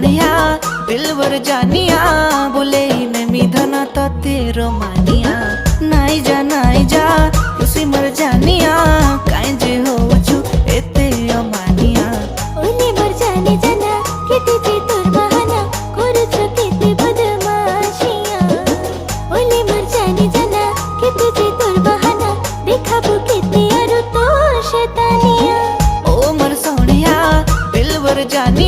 सोनिया दिलवर जानिया बोले मैं मिधना तो तेरो मानिया नाई जा खुशी मर जानिया काई जे हो छु एते अमानिया ओले मर जाने जाना केते जे तोर बहाना करूछ केते बदमाशिया ओले मर जाने जाना केते जे तोर बहाना देखाबो केते आरो तो शैतानिया ओ मर सोनिया दिलवर जानिया